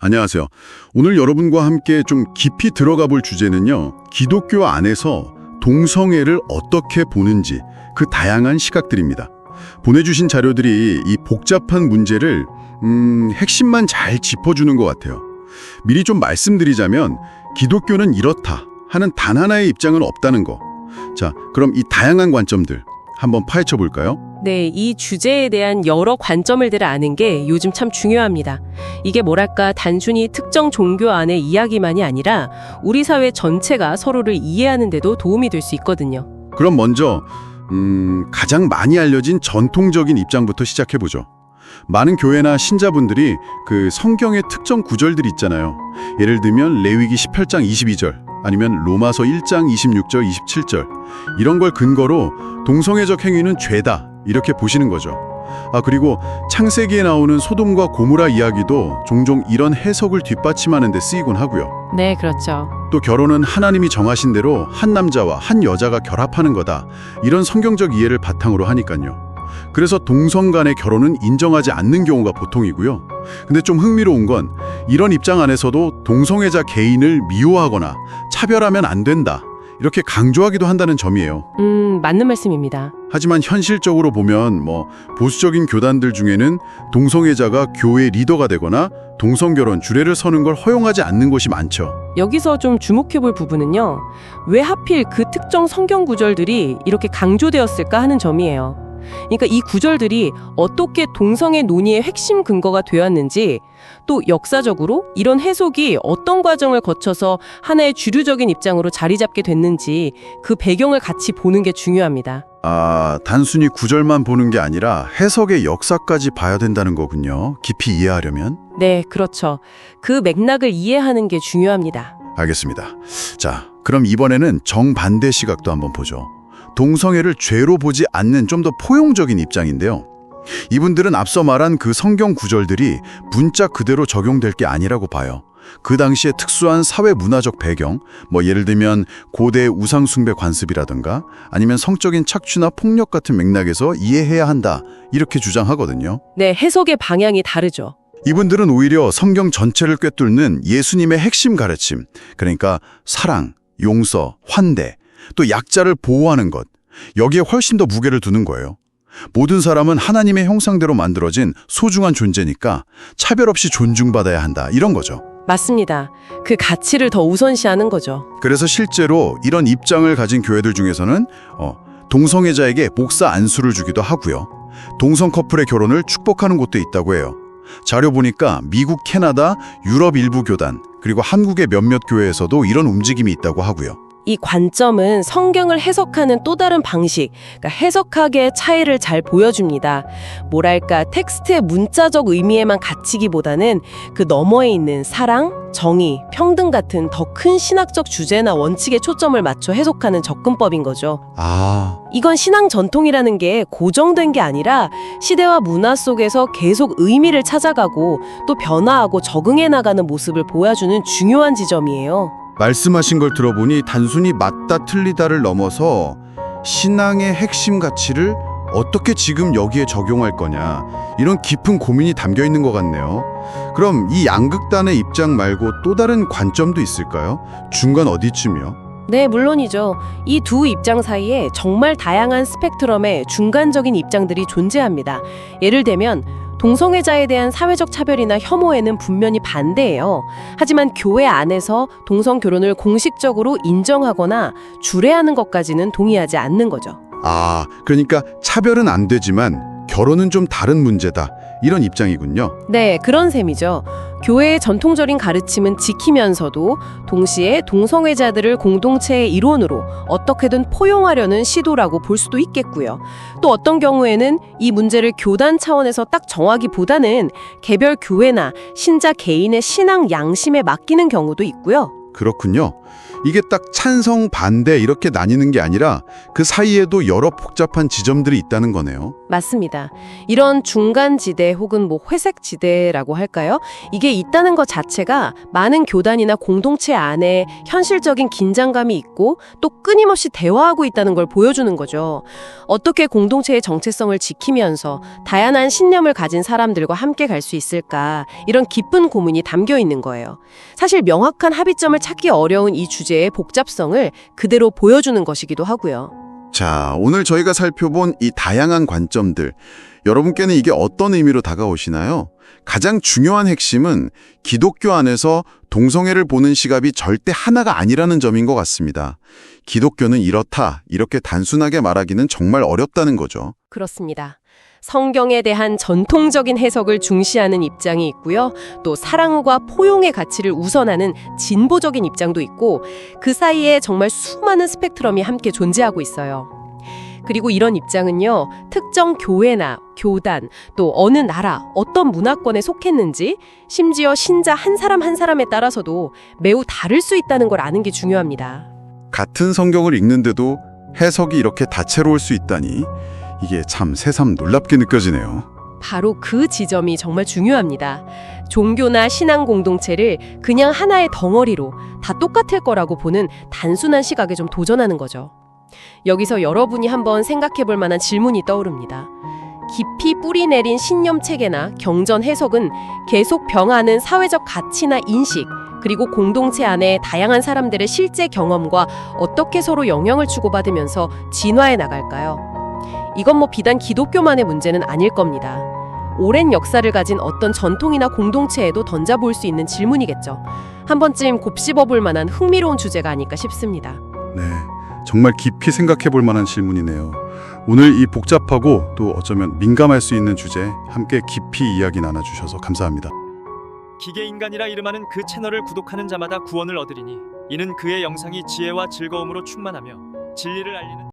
안녕하세요. 오늘 여러분과 함께 좀 깊이 들어가 볼 주제는요. 기독교 안에서 동성애를 어떻게 보는지 그 다양한 시각들입니다. 보내주신 자료들이 이 복잡한 문제를 핵심만 잘 짚어주는 것 같아요. 미리 좀 말씀드리자면 기독교는 이렇다 하는 단 하나의 입장은 없다는 거. 자, 그럼 이 다양한 관점들 한번 파헤쳐 볼까요? 네, 이 주제에 대한 여러 관점을 아는 게 요즘 참 중요합니다. 이게 뭐랄까 단순히 특정 종교 안의 이야기만이 아니라 우리 사회 전체가 서로를 이해하는 데도 도움이 될 수 있거든요. 그럼 먼저 가장 많이 알려진 전통적인 입장부터 시작해 보죠. 많은 교회나 신자분들이 그 성경의 특정 구절들 있잖아요. 예를 들면 레위기 18장 22절 아니면 로마서 1장 26절 27절 이런 걸 근거로 동성애적 행위는 죄다 이렇게 보시는 거죠. 그리고 창세기에 나오는 소돔과 고모라 이야기도 종종 이런 해석을 뒷받침하는 데 쓰이곤 하고요. 네, 그렇죠. 또 결혼은 하나님이 정하신 대로 한 남자와 한 여자가 결합하는 거다. 이런 성경적 이해를 바탕으로 하니까요. 그래서 동성 간의 결혼은 인정하지 않는 경우가 보통이고요. 근데 좀 흥미로운 건 이런 입장 안에서도 동성애자 개인을 미워하거나 차별하면 안 된다. 이렇게 강조하기도 한다는 점이에요. 맞는 말씀입니다. 하지만 현실적으로 보면 보수적인 교단들 중에는 동성애자가 교회 리더가 되거나 동성결혼 주례를 서는 걸 허용하지 않는 곳이 많죠. 여기서 좀 주목해 볼 부분은요. 왜 하필 그 특정 성경 구절들이 이렇게 강조되었을까 하는 점이에요. 그러니까 이 구절들이 어떻게 동성애 논의의 핵심 근거가 되었는지, 또 역사적으로 이런 해석이 어떤 과정을 거쳐서 하나의 주류적인 입장으로 자리 잡게 됐는지 그 배경을 같이 보는 게 중요합니다. 단순히 구절만 보는 게 아니라 해석의 역사까지 봐야 된다는 거군요. 깊이 이해하려면. 네, 그렇죠. 그 맥락을 이해하는 게 중요합니다. 알겠습니다. 자, 그럼 이번에는 정반대 시각도 한번 보죠. 동성애를 죄로 보지 않는 좀 더 포용적인 입장인데요. 이분들은 앞서 말한 그 성경 구절들이 문자 그대로 적용될 게 아니라고 봐요. 그 당시에 특수한 사회 문화적 배경, 예를 들면 고대 우상 숭배 관습이라든가 아니면 성적인 착취나 폭력 같은 맥락에서 이해해야 한다 이렇게 주장하거든요. 네, 해석의 방향이 다르죠. 이분들은 오히려 성경 전체를 꿰뚫는 예수님의 핵심 가르침, 그러니까 사랑, 용서, 환대, 또 약자를 보호하는 것, 여기에 훨씬 더 무게를 두는 거예요. 모든 사람은 하나님의 형상대로 만들어진 소중한 존재니까 차별 없이 존중받아야 한다, 이런 거죠. 맞습니다. 그 가치를 더 우선시하는 거죠. 그래서 실제로 이런 입장을 가진 교회들 중에서는 동성애자에게 목사 안수를 주기도 하고요. 동성 커플의 결혼을 축복하는 곳도 있다고 해요. 자료 보니까 미국, 캐나다, 유럽 일부 교단, 그리고 한국의 몇몇 교회에서도 이런 움직임이 있다고 하고요. 이 관점은 성경을 해석하는 또 다른 방식, 그러니까 해석학의 차이를 잘 보여줍니다. 뭐랄까 텍스트의 문자적 의미에만 갇히기보다는 그 너머에 있는 사랑, 정의, 평등 같은 더 큰 신학적 주제나 원칙에 초점을 맞춰 해석하는 접근법인 거죠. 이건 신앙 전통이라는 게 고정된 게 아니라 시대와 문화 속에서 계속 의미를 찾아가고 또 변화하고 적응해 나가는 모습을 보여주는 중요한 지점이에요. 말씀하신 걸 들어보니 단순히 맞다 틀리다를 넘어서 신앙의 핵심 가치를 어떻게 지금 여기에 적용할 거냐, 이런 깊은 고민이 담겨 있는 것 같네요. 그럼 이 양극단의 입장 말고 또 다른 관점도 있을까요? 중간 어디쯤이요? 네, 물론이죠. 이 두 입장 사이에 정말 다양한 스펙트럼의 중간적인 입장들이 존재합니다. 예를 들면 동성애자에 대한 사회적 차별이나 혐오에는 분명히 반대예요. 하지만 교회 안에서 동성 결혼을 공식적으로 인정하거나 주례하는 것까지는 동의하지 않는 거죠. 그러니까 차별은 안 되지만 결혼은 좀 다른 문제다, 이런 입장이군요. 네, 그런 셈이죠. 교회의 전통적인 가르침은 지키면서도 동시에 동성애자들을 공동체의 일원으로 어떻게든 포용하려는 시도라고 볼 수도 있겠고요. 또 어떤 경우에는 이 문제를 교단 차원에서 딱 정하기보다는 개별 교회나 신자 개인의 신앙 양심에 맡기는 경우도 있고요. 그렇군요. 이게 딱 찬성, 반대 이렇게 나뉘는 게 아니라 그 사이에도 여러 복잡한 지점들이 있다는 거네요. 맞습니다. 이런 중간지대 혹은 뭐 회색지대라고 할까요? 이게 있다는 것 자체가 많은 교단이나 공동체 안에 현실적인 긴장감이 있고 또 끊임없이 대화하고 있다는 걸 보여주는 거죠. 어떻게 공동체의 정체성을 지키면서 다양한 신념을 가진 사람들과 함께 갈 수 있을까? 이런 깊은 고민이 담겨 있는 거예요. 사실 명확한 합의점을 찾기 어려운 이 주제의 복잡성을 그대로 보여주는 것이기도 하고요. 자, 오늘 저희가 살펴본 이 다양한 관점들, 여러분께는 이게 어떤 의미로 다가오시나요? 가장 중요한 핵심은 기독교 안에서 동성애를 보는 시각이 절대 하나가 아니라는 점인 것 같습니다. 기독교는 이렇다, 이렇게 단순하게 말하기는 정말 어렵다는 거죠. 그렇습니다. 성경에 대한 전통적인 해석을 중시하는 입장이 있고요. 또 사랑과 포용의 가치를 우선하는 진보적인 입장도 있고 그 사이에 정말 수많은 스펙트럼이 함께 존재하고 있어요. 그리고 이런 입장은요. 특정 교회나 교단, 또 어느 나라, 어떤 문화권에 속했는지 심지어 신자 한 사람 한 사람에 따라서도 매우 다를 수 있다는 걸 아는 게 중요합니다. 같은 성경을 읽는데도 해석이 이렇게 다채로울 수 있다니 이게 참 새삼 놀랍게 느껴지네요. 바로 그 지점이 정말 중요합니다. 종교나 신앙 공동체를 그냥 하나의 덩어리로 다 똑같을 거라고 보는 단순한 시각에 좀 도전하는 거죠. 여기서 여러분이 한번 생각해 볼 만한 질문이 떠오릅니다. 깊이 뿌리 내린 신념 체계나 경전 해석은 계속 병하는 사회적 가치나 인식, 그리고 공동체 안에 다양한 사람들의 실제 경험과 어떻게 서로 영향을 주고받으면서 진화해 나갈까요? 이건 뭐 비단 기독교만의 문제는 아닐 겁니다. 오랜 역사를 가진 어떤 전통이나 공동체에도 던져볼 수 있는 질문이겠죠. 한 번쯤 곱씹어볼 만한 흥미로운 주제가 아닐까 싶습니다. 네, 정말 깊이 생각해 볼 만한 질문이네요. 오늘 이 복잡하고 또 어쩌면 민감할 수 있는 주제 함께 깊이 이야기 나눠주셔서 감사합니다. 기계인간이라 이름하는 그 채널을 구독하는 자마다 구원을 얻으리니 이는 그의 영상이 지혜와 즐거움으로 충만하며 진리를 알리는